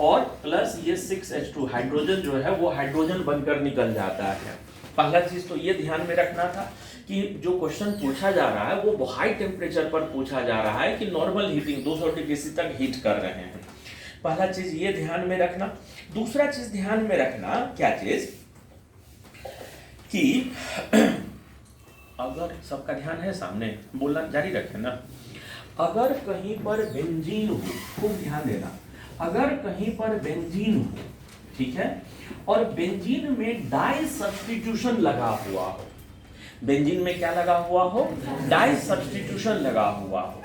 और प्लस ये 6H2 हाइड्रोजन जो है वो हाइड्रोजन बनकर निकल जाता है। पहला चीज तो ये ध्यान में रखना था कि जो क्वेश्चन पूछा जा रहा है वो हाई टेम्परेचर पर पूछा जा रहा है कि नॉर्मल हीटिंग 200 डिग्री सी तक हीट कर रहे हैं। पहला चीज ये ध्यान में रखना। दूसरा चीज ध्यान में रखना, क्या चीज कि अगर सबका ध्यान है सामने, बोलना जारी रखें ना। अगर कहीं पर बेंजीन हो, खूब ध्यान देना, अगर कहीं पर बेंजीन हो, ठीक है, और बेंजीन में डाई सब्स्टिट्यूशन लगा हुआ हो, बेंजीन में क्या लगा हुआ हो, डाई सब्स्टिट्यूशन लगा हुआ हो,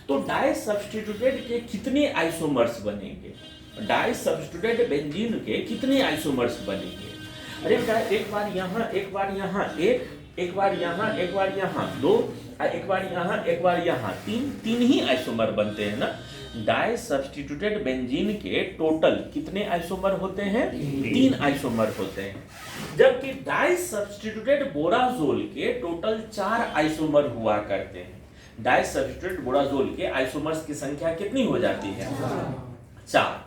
तो डाई सब्स्टिट्यूटेड के कितने आइसोमर्स बनेंगे, डाई सब्स्टिट्यूटेड बेंजीन के कितने आइसोमर्स बनेंगे। अरे एक बार यहाँ, एक बार यहाँ, एक बार यहाँ, एक बार यहाँ, दो, एक बार यहाँ, एक बार यहाँ, तीन ही आइसोमर बनते हैं ना। डाई सब्स्टिट्यूटेड बेंजीन के टोटल कितने आइसोमर होते हैं, 3 आइसोमर होते हैं, जबकि डाई सब्स्टिट्यूटेड बोराजोल के टोटल 4 आइसोमर हुआ करते हैं। डाई सब्स्टिट्यूटेड बोराजोल के आइसोमर्स की संख्या कितनी हो जाती है, 4।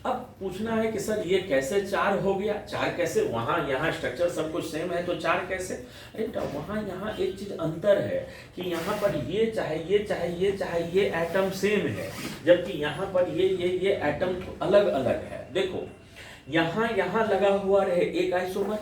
अब पूछना है कि सर ये कैसे 4 हो गया, 4 कैसे, वहां यहाँ स्ट्रक्चर सब कुछ सेम है तो 4 कैसे। अरे वहां यहाँ एक चीज अंतर है कि यहाँ पर ये चाहे ये एटम सेम है, जबकि यहाँ पर ये एटम तो अलग अलग है। देखो यहाँ लगा हुआ रहे एक आइसोमर,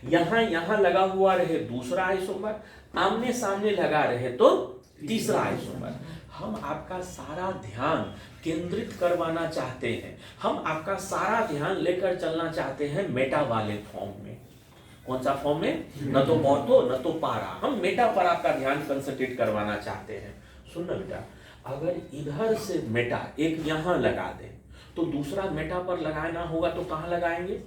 यहाँ लगा हुआ रहे दूसरा आइसोमर, आमने सामने लगा रहे तो तीसरा आइसोमर। हम आपका सारा ध्यान केंद्रित करवाना चाहते हैं, हम आपका सारा ध्यान लेकर चलना चाहते हैं मेटा वाले फॉर्म में। कौन सा फॉर्म में, न तो ऑर्थो न तो पारा, हम मेटा पर आपका ध्यान कंसंट्रेट करवाना चाहते हैं। सुनना बेटा, अगर इधर से मेटा एक यहां लगा दे तो दूसरा मेटा पर लगाना होगा तो कहां लगाएंगे,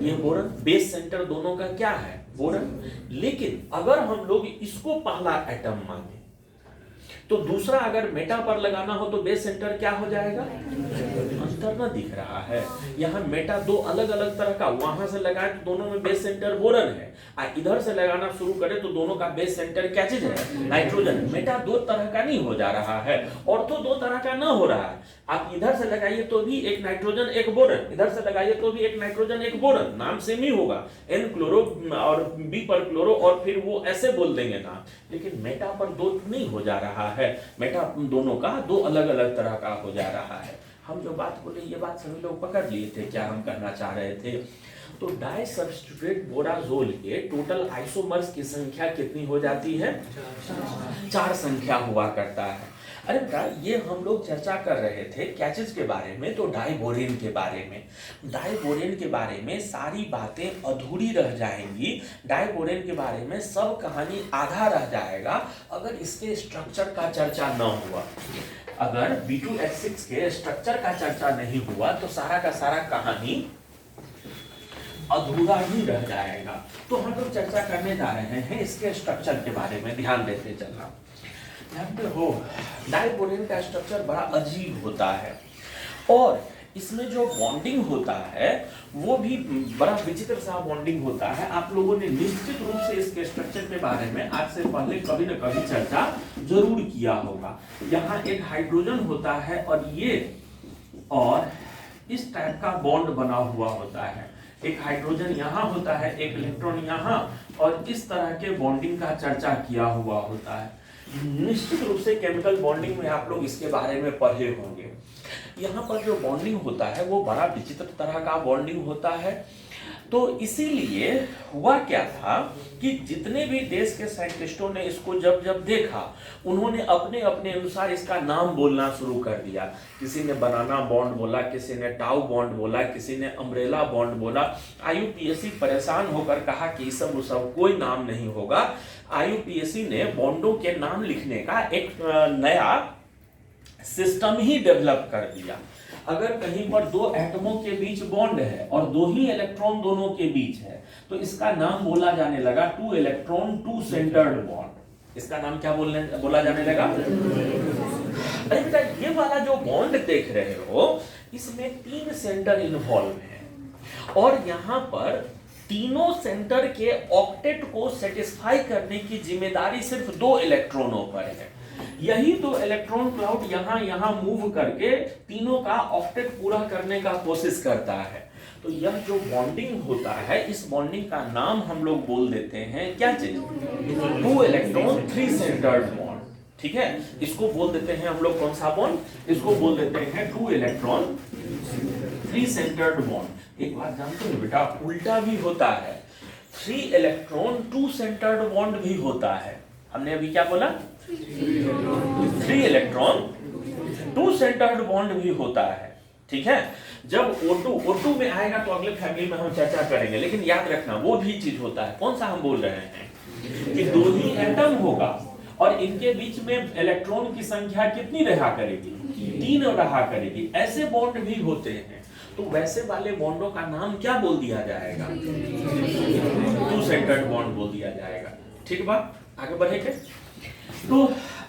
ये बोरन, बेस सेंटर दोनों का क्या है, बोरन। लेकिन अगर हम लोग इसको पहला एटम माने तो दूसरा अगर मेटा पर लगाना हो तो बेस सेंटर क्या हो जाएगा, अंतर ना दिख रहा है। यहाँ मेटा 2 अलग अलग तरह का, वहां से लगाए तो दोनों में बेस सेंटर बोरन है, और इधर से लगाना शुरू करे तो दोनों का बेस सेंटर क्या चीज है, नाइट्रोजन। मेटा 2 तरह का नहीं हो जा रहा है, ऑर्थो 2 तरह का ना हो रहा है। आप इधर से लगाइए तो भी एक नाइट्रोजन एक बोरन, इधर से लगाइए तो भी एक नाइट्रोजन एक बोरन, नाम सेम ही होगा, N क्लोरो और B पर क्लोरो, और फिर वो ऐसे बोल देंगे ना। लेकिन मेटा पर 2 नहीं हो जा रहा है, मेटा दोनों का 2 अलग अलग तरह का हो जा रहा है। हम जो बात बोले ये बात सभी लोग पकड़ लिए थे, क्या हम कहना चाह रहे थे। तो डाई सब्स्टिट्यूटेड बोराजोल के टोटल आइसोमर्स की संख्या कितनी हो जाती है, 4 संख्या हुआ करता है। अरे बेटा ये हम लोग चर्चा कर रहे थे क्या चीज के बारे में, तो डाइबोरेन के बारे में। डाइबोरेन के बारे में सारी बातें अधूरी रह जाएंगी, डाइबोरेन के बारे में सब कहानी आधा रह जाएगा अगर इसके स्ट्रक्चर का चर्चा न हुआ। अगर B2H6 के स्ट्रक्चर का चर्चा नहीं हुआ तो सारा का सारा कहानी अधूरा ही रह जाएगा। तो हम लोग चर्चा करने जा रहे हैं इसके स्ट्रक्चर के बारे में, ध्यान देते चलना। जानते हो डाइबोरेन का स्ट्रक्चर बड़ा अजीब होता है, और इसमें जो बॉन्डिंग होता है वो भी बड़ा विचित्र सा बॉन्डिंग होता है। आप लोगों ने निश्चित रूप से इसके स्ट्रक्चर के बारे में आज से पहले कभी न कभी चर्चा जरूर किया होगा। यहाँ एक हाइड्रोजन होता है और इस टाइप का बॉन्ड बना हुआ होता है, एक हाइड्रोजन यहाँ होता है, एक इलेक्ट्रॉन यहाँ, और इस तरह के बॉन्डिंग का चर्चा किया हुआ होता है। निश्चित रूप से केमिकल बॉन्डिंग में आप लोग इसके बारे में पढ़े होंगे। यहाँ पर जो बॉन्डिंग होता है वो बड़ा विचित्र तरह का बॉन्डिंग होता है। तो इसीलिए हुआ क्या था कि जितने भी देश के साइंटिस्टों ने इसको जब जब देखा, उन्होंने अपने अपने अनुसार इसका नाम बोलना शुरू कर दिया। किसी ने बनाना बॉन्ड बोला, किसी ने टाउ बॉन्ड बोला, किसी ने अम्ब्रेला बॉन्ड बोला। IUPAC परेशान होकर कहा कि ये सब कोई नाम नहीं होगा। IUPAC ने बॉन्डों के नाम लिखने का एक नया सिस्टम ही डेवलप कर दिया। अगर कहीं पर दो एटमों के बीच बॉन्ड है और दो ही इलेक्ट्रॉन दोनों के बीच है, तो इसका नाम बोला जाने लगा 2 इलेक्ट्रॉन 2 सेंटर्ड बॉन्ड। इसका नाम क्या बोला जाने लगा? अरे बेटा, ये वाला जो बॉन्ड देख रहे हो, इसमें 3 सेंटर इन्वॉल्व हैं और यहाँ पर तीनों सेंटर के ऑक्टेट को सेटिस्फाई करने की जिम्मेदारी सिर्फ 2 इलेक्ट्रॉनों पर है। यही तो इलेक्ट्रॉन क्लाउड यहाँ मूव करके तीनों का ऑक्टेट पूरा करने का कोशिश करता है। तो यह जो बॉन्डिंग होता है, इस बॉन्डिंग का नाम हम लोग बोल देते हैं क्या चीज? 2 इलेक्ट्रॉन 3 सेंटर्ड बॉन्ड। ठीक है, इसको बोल देते हैं हम लोग कौन सा बॉन्ड? इसको बोल देते हैं 2 इलेक्ट्रॉन 3 सेंटर्ड बॉन्ड। एक बात जानते हो बेटा, उल्टा भी होता है, 3 इलेक्ट्रॉन 2 सेंटर्ड बॉन्ड भी होता है। हमने अभी क्या बोला? 3 इलेक्ट्रॉन 2 सेंटर्ड बॉन्ड भी होता है। ठीक है, जब O2 में आएगा तो अगले फैमिली में हम चर्चा करेंगे, लेकिन याद रखना वो भी चीज होता है। कौन सा हम बोल रहे हैं कि 2 ही एटम होगा और इनके बीच में इलेक्ट्रॉन की संख्या कितनी रहा करेगी? 3 रहा करेगी। ऐसे बॉन्ड भी होते हैं। तो वैसे वाले बॉन्डों का नाम क्या बोल दिया जाएगा? 2 सेंटर्ड बॉन्ड बोल दिया जाएगा। ठीक बात, आगे बढ़ेंगे। तो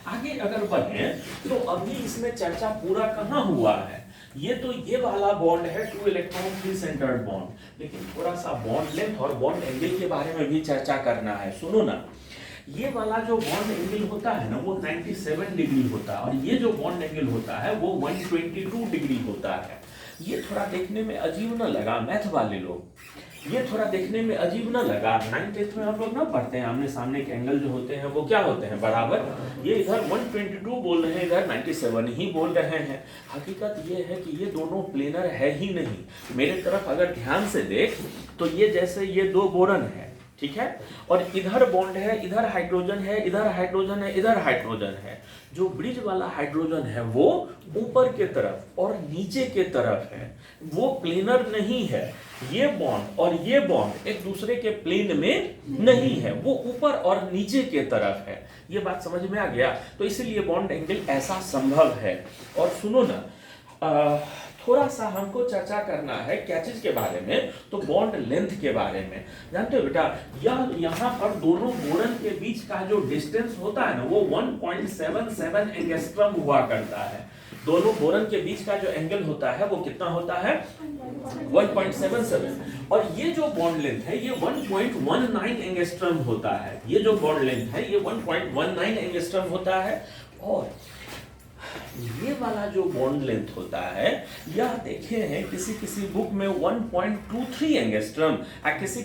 आगे अगर बढ़े तो अभी इसमें चर्चा पूरा कहाँ हुआ है? ये वाला बॉन्ड है 2 इलेक्ट्रॉन 3 सेंटर्ड बॉन्ड, लेकिन थोड़ा सा बॉन्ड लेंथ और बॉन्ड एंगल के बारे में भी चर्चा करना है। सुनो ना, ये वाला जो बॉन्ड एंगल होता है ना, वो 97 डिग्री होता है और ये जो बॉन्ड एंगल होता है वो 122 डिग्री होता है। ये थोड़ा देखने में अजीब ना लगा? मैथ वाले लोग, ये थोड़ा देखने में अजीब ना लगा? 9th में हम लोग ना पढ़ते हैं, आमने सामने के एंगल जो होते हैं वो क्या होते हैं? बराबर। ये इधर 122 बोल रहे हैं, इधर 97 ही बोल रहे हैं। हकीकत ये है कि ये दोनों प्लेनर है ही नहीं। मेरे तरफ अगर ध्यान से देख तो ये जैसे ये 2 बोरन है, ठीक है, और इधर बॉन्ड है, इधर हाइड्रोजन है, इधर हाइड्रोजन है, इधर हाइड्रोजन है। जो ब्रिज वाला हाइड्रोजन है वो ऊपर के तरफ और नीचे के तरफ है, वो प्लेनर नहीं है। ये बॉन्ड और ये बॉन्ड एक दूसरे के प्लेन में नहीं है, वो ऊपर और नीचे के तरफ है। ये बात समझ में आ गया? तो इसीलिए बॉन्ड एंगल ऐसा संभव है। और सुनो ना, थोड़ा सा हमको चर्चा करना है क्या चीज के बारे में? तो बॉन्ड लेंथ के बारे में। जानते हो बेटा, यहाँ पर दोनों बोरन के बीच का जो डिस्टेंस होता है ना, वो 1.77 एंगस्ट्रॉम हुआ करता है। दोनों बोरन के बीच का जो एंगल होता है वो कितना होता है? 1.77। और ये जो बॉन्ड लेंथ है ये 1.19 एंगस्ट्रॉम होता है। ये जो बॉन्ड लेंथ है ये 1.19 एंगस्ट्रॉम होता है। और ये वाला जो बॉन्ड लेंथ होता है, यह देखे हैं किसी बुक में 1.23 एंगस्ट्रॉम,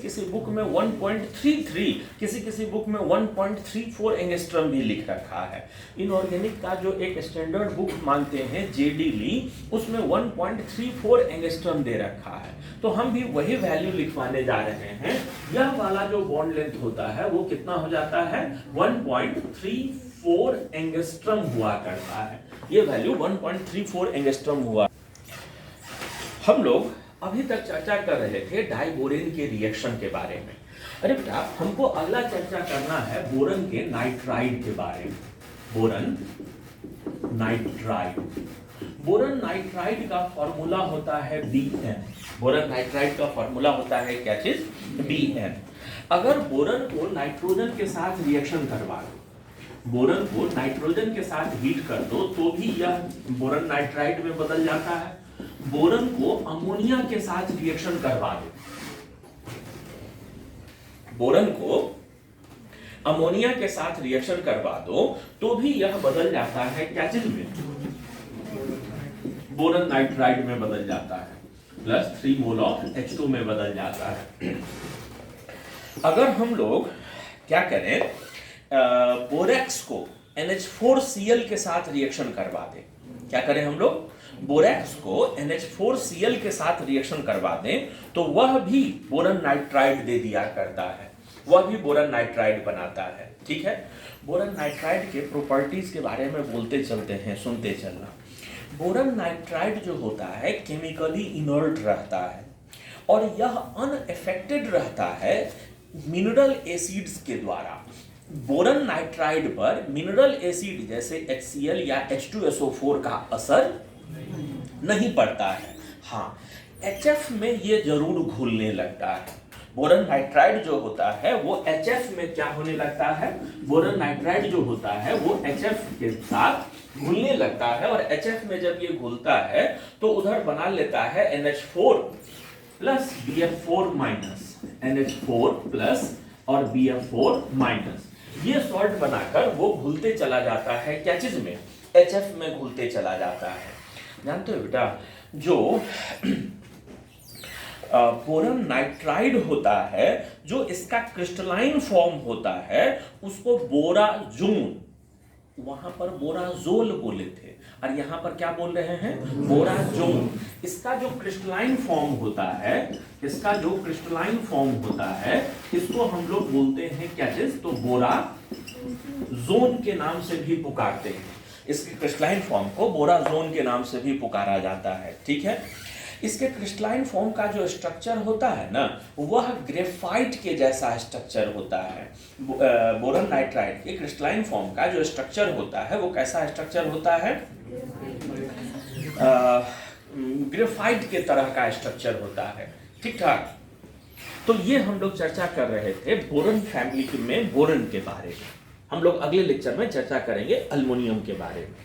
किसी बुक में 1.33, किसी बुक में 1.34 एंगस्ट्रॉम भी लिख रखा है। इनऑर्गेनिक का जो एक स्टैंडर्ड बुक मानते हैं JD ली, उसमें 1.34 एंगस्ट्रॉम दे रखा है। तो हम भी वही वैल्यू लिखवाने जा रहे हैं। यह वाला जो बॉन्ड लेंथ होता है वो कितना हो जाता है? 1.34 एंगस्ट्रॉम हुआ करता है। ये वैल्यू 1.34 एंगस्ट्रॉम हुआ। हम लोग अभी तक चर्चा कर रहे थे डाइबोरेन के रिएक्शन के बारे में। अरे बेटा, हमको अगला चर्चा करना है बोरन के नाइट्राइड के बारे में। बोरन नाइट्राइड, बोरन नाइट्राइड का फॉर्मूला होता है Bn। बोरन नाइट्राइड का फॉर्मूला होता है क्या चीज? Bn। अगर बोरन को नाइट्रोजन के साथ रिएक्शन करवा दो, बोरन को नाइट्रोजन के साथ हीट कर दो, तो भी यह बोरन नाइट्राइड में बदल जाता है। बोरन को अमोनिया के साथ रिएक्शन करवा दो, बोरन को अमोनिया के साथ रिएक्शन करवा दो, तो भी यह बदल जाता है क्या चीज में? बोरन नाइट्राइड में बदल जाता है, +3 मोल ऑफ H2 में बदल जाता है। अगर हम लोग क्या करें, बोरेक्स को NH4Cl के साथ रिएक्शन करवा दें, क्या करें हम लोग? बोरैक्स को NH4Cl के साथ रिएक्शन करवा दें तो वह भी बोरन नाइट्राइड दे दिया करता है, वह भी बोरन नाइट्राइड बनाता है। ठीक है, बोरन नाइट्राइड के प्रॉपर्टीज के बारे में बोलते चलते हैं, सुनते चलना। बोरन नाइट्राइड जो होता है केमिकली इनर्ट रहता है और यह अनअफेक्टेड रहता है मिनरल एसिड्स के द्वारा। बोरन नाइट्राइड पर मिनरल एसिड जैसे HCl या H2SO4 का असर नहीं पड़ता है। हाँ, HF में ये जरूर घुलने लगता है। बोरन नाइट्राइड जो होता है वो HF में क्या होने लगता है, बोरन नाइट्राइड जो होता है वो HF के साथ घुलने लगता है और HF में जब ये घुलता है तो उधर बना लेता है NH4 plus BF4 minus, NH4 plus और BF4 माइनस। ये सॉल्ट बनाकर वो घुलते चला जाता है क्या चीज में, HF में घुलते चला जाता है। जानते हो बेटा, जो बोरन नाइट्राइड होता है, जो इसका क्रिस्टलाइन फॉर्म होता है उसको बोराजोन, वहां पर बोराजोल बोले थे और यहां पर क्या बोल रहे हैं, बोराजोन। इसका जो क्रिस्टलाइन फॉर्म होता है, इसका जो क्रिस्टलाइन फॉर्म होता है, इसको हम लोग बोलते हैं क्या चीज, तो बोराजोन के नाम से भी पुकारते हैं। इसके क्रिस्टलाइन फॉर्म को बोराजोन के नाम से भी पुकारा जाता है। ठीक है, इसके क्रिस्टलाइन फॉर्म का जो स्ट्रक्चर होता है ना, वह ग्रेफाइट के जैसा स्ट्रक्चर होता है। बोरन नाइट्राइड के क्रिस्टलाइन फॉर्म का जो स्ट्रक्चर होता है वो कैसा स्ट्रक्चर होता है, ग्रेफाइट के तरह का स्ट्रक्चर होता है। ठीक ठाक, तो ये हम लोग चर्चा कर रहे थे बोरन फैमिली में बोरन के बारे में। हम लोग अगले लेक्चर में चर्चा करेंगे अल्युमिनियम के बारे में।